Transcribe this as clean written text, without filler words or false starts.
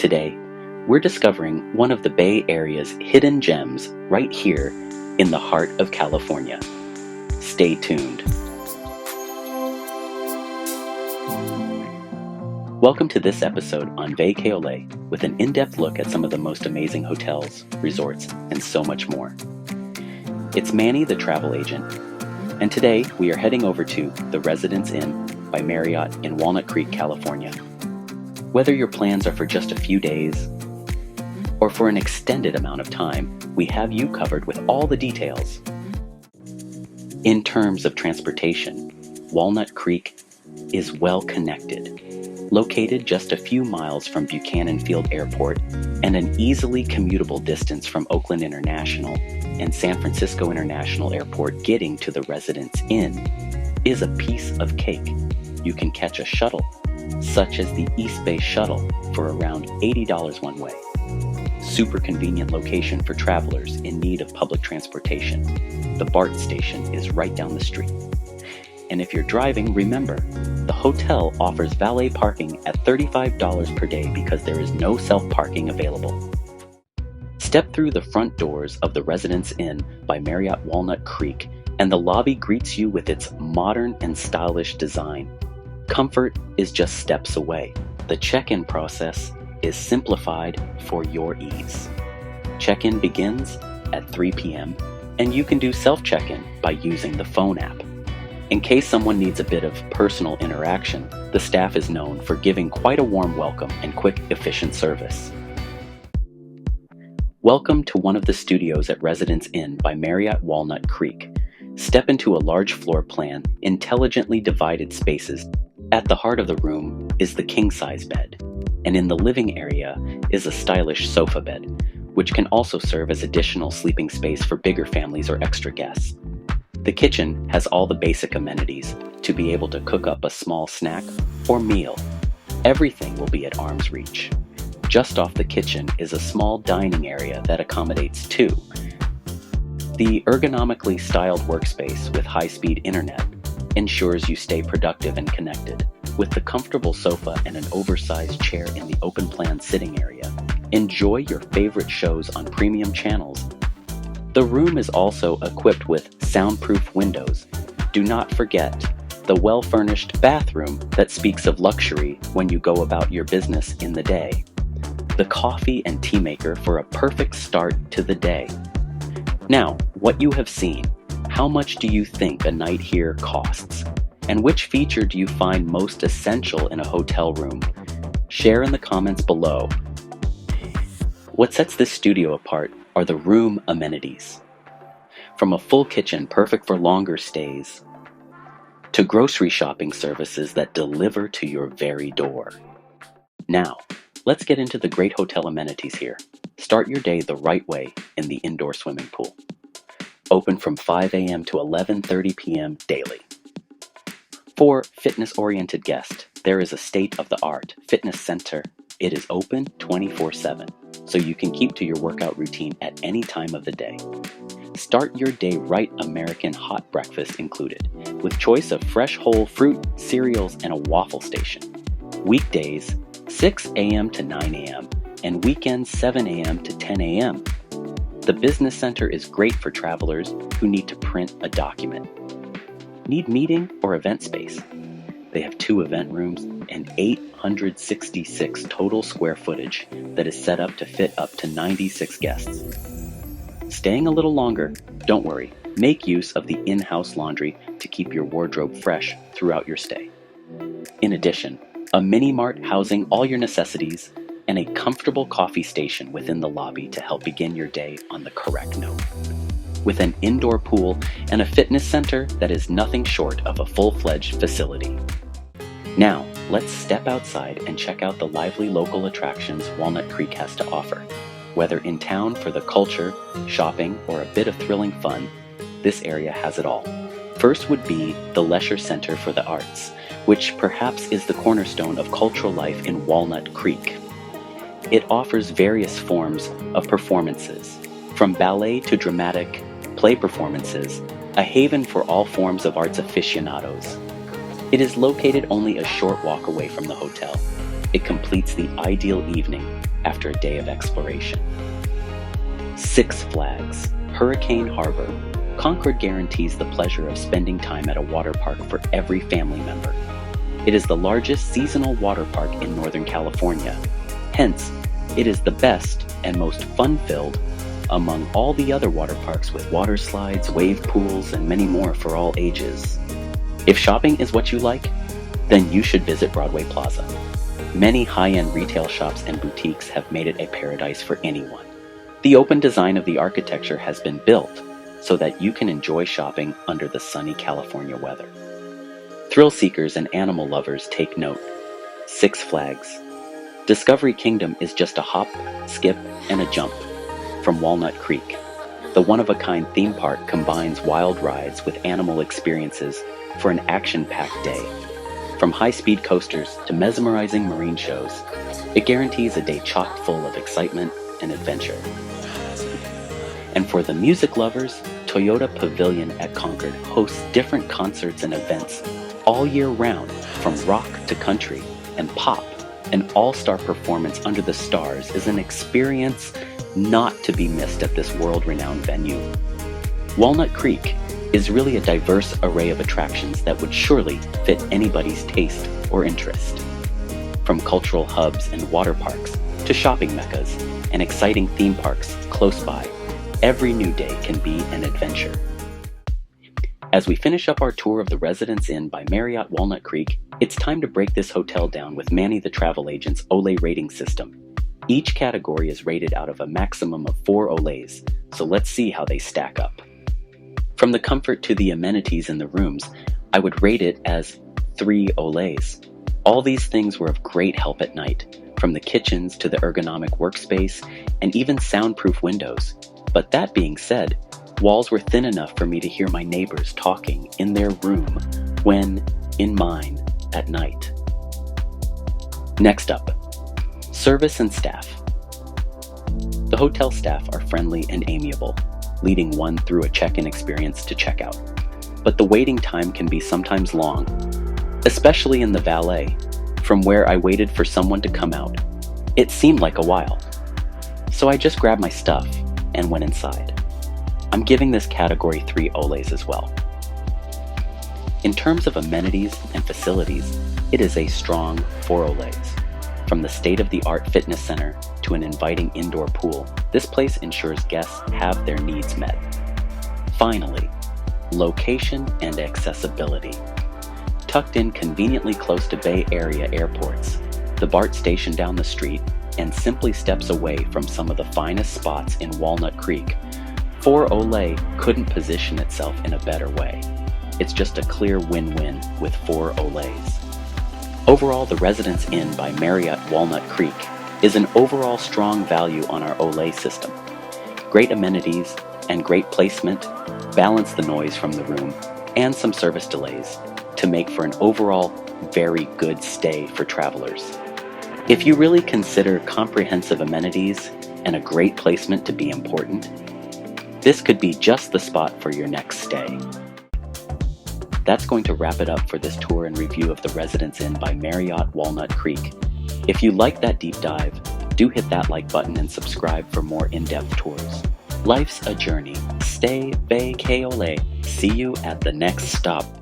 Today, we're discovering one of the Bay Area's hidden gems right here in the heart of California. Stay tuned. Welcome to this episode on Vacayole with an in-depth look at some of the most amazing hotels, resorts, and so much more. It's Manni the Travel Agent, and today we are heading over to the Residence Inn by Marriott in Walnut Creek, California. Whether your plans are for just a few days or for an extended amount of time, we have you covered with all the details. In terms of transportation, Walnut Creek is well connected. Located just a few miles from Buchanan Field Airport and an easily commutable distance from Oakland International and San Francisco International Airport, getting to the Residence Inn is a piece of cake. You can catch a shuttle, such as the East Bay Shuttle, for around $80 one way. Super convenient location for travelers in need of public transportation. The BART station is right down the street. And if you're driving, remember, the hotel offers valet parking at $35 per day because there is no self-parking available. Step through the front doors of the Residence Inn by Marriott Walnut Creek, and the lobby greets you with its modern and stylish design. Comfort is just steps away. The check-in process is simplified for your ease. Check-in begins at 3 p.m., and you can do self-check-in by using the phone app. In case someone needs a bit of personal interaction, the staff is known for giving quite a warm welcome and quick, efficient service. Welcome to one of the studios at Residence Inn by Marriott Walnut Creek. Step into a large floor plan, intelligently divided spaces. At the heart of the room is the king-size bed, and in the living area is a stylish sofa bed, which can also serve as additional sleeping space for bigger families or extra guests. The kitchen has all the basic amenities to be able to cook up a small snack or meal. Everything will be at arm's reach. Just off the kitchen is a small dining area that accommodates two. The ergonomically styled workspace with high-speed internet ensures you stay productive and connected. With the comfortable sofa and an oversized chair in the open-plan sitting area, enjoy your favorite shows on premium channels. The room is also equipped with soundproof windows. Do not forget the well-furnished bathroom that speaks of luxury when you go about your business in the day. The coffee and tea maker for a perfect start to the day. Now, what you have seen, how much do you think a night here costs? And which feature do you find most essential in a hotel room? Share in the comments below. What sets this studio apart are the room amenities. From a full kitchen perfect for longer stays, to grocery shopping services that deliver to your very door. Now, let's get into the great hotel amenities here. Start your day the right way in the indoor swimming pool. Open from 5 a.m. to 11:30 p.m. daily. For fitness-oriented guests, there is a state-of-the-art fitness center. It is open 24/7, so you can keep to your workout routine at any time of the day. Start your day right, American hot breakfast included, with choice of fresh whole fruit, cereals, and a waffle station. Weekdays, 6 a.m. to 9 a.m., and weekends 7 a.m. to 10 a.m. The business center is great for travelers who need to print a document. Need meeting or event space? They have 2 event rooms and 866 total square footage that is set up to fit up to 96 guests. Staying a little longer? Don't worry. Make use of the in-house laundry to keep your wardrobe fresh throughout your stay. In addition, a mini-mart housing all your necessities and a comfortable coffee station within the lobby to help begin your day on the correct note. With an indoor pool and a fitness center that is nothing short of a full-fledged facility. Now, let's step outside and check out the lively local attractions Walnut Creek has to offer. Whether in town for the culture, shopping, or a bit of thrilling fun, this area has it all. First would be the Leisure Center for the Arts, which perhaps is the cornerstone of cultural life in Walnut Creek. It offers various forms of performances, from ballet to dramatic play performances, a haven for all forms of arts aficionados. It is located only a short walk away from the hotel. It completes the ideal evening after a day of exploration. Six Flags, Hurricane Harbor. Concord guarantees the pleasure of spending time at a water park for every family member. It is the largest seasonal water park in Northern California. Hence, it is the best and most fun-filled among all the other water parks, with water slides, wave pools, and many more for all ages. If shopping is what you like, then you should visit Broadway Plaza. Many high-end retail shops and boutiques have made it a paradise for anyone. The open design of the architecture has been built so that you can enjoy shopping under the sunny California weather. Thrill seekers and animal lovers take note. Six Flags. Discovery Kingdom is just a hop, skip, and a jump from Walnut Creek. The one-of-a-kind theme park combines wild rides with animal experiences for an action-packed day. From high-speed coasters to mesmerizing marine shows, it guarantees a day chock full of excitement and adventure. And for the music lovers, Toyota Pavilion at Concord hosts different concerts and events all year round, from rock to country and pop. An all-star performance under the stars is an experience not to be missed at this world-renowned venue. Walnut Creek is really a diverse array of attractions that would surely fit anybody's taste or interest. From cultural hubs and water parks to shopping meccas and exciting theme parks close by, every new day can be an adventure. As we finish up our tour of the Residence Inn by Marriott Walnut Creek, it's time to break this hotel down with Manni the Travel Agent's Olé rating system. Each category is rated out of a maximum of 4 Olés, so let's see how they stack up. From the comfort to the amenities in the rooms, I would rate it as 3 Olés. All these things were of great help at night, from the kitchens to the ergonomic workspace and even soundproof windows. But that being said, walls were thin enough for me to hear my neighbors talking in their room when in mine at night. Next up, service and staff. The hotel staff are friendly and amiable, leading one through a check-in experience to checkout. But the waiting time can be sometimes long, especially in the valet. From where I waited for someone to come out, it seemed like a while. So I just grabbed my stuff and went inside. I'm giving this category 3 Olés as well. In terms of amenities and facilities, it is a strong 4 Olés. From the state-of-the-art fitness center to an inviting indoor pool, this place ensures guests have their needs met. Finally, location and accessibility. Tucked in conveniently close to Bay Area airports, the BART station down the street, and simply steps away from some of the finest spots in Walnut Creek, 4 Olé couldn't position itself in a better way. It's just a clear win-win with 4 Olés. Overall, the Residence Inn by Marriott Walnut Creek is an overall strong value on our Olé system. Great amenities and great placement balance the noise from the room and some service delays to make for an overall very good stay for travelers. If you really consider comprehensive amenities and a great placement to be important, this could be just the spot for your next stay. That's going to wrap it up for this tour and review of the Residence Inn by Marriott Walnut Creek. If you like that deep dive, do hit that like button and subscribe for more in-depth tours. Life's a journey. Stay Vacayole. See you at the next stop.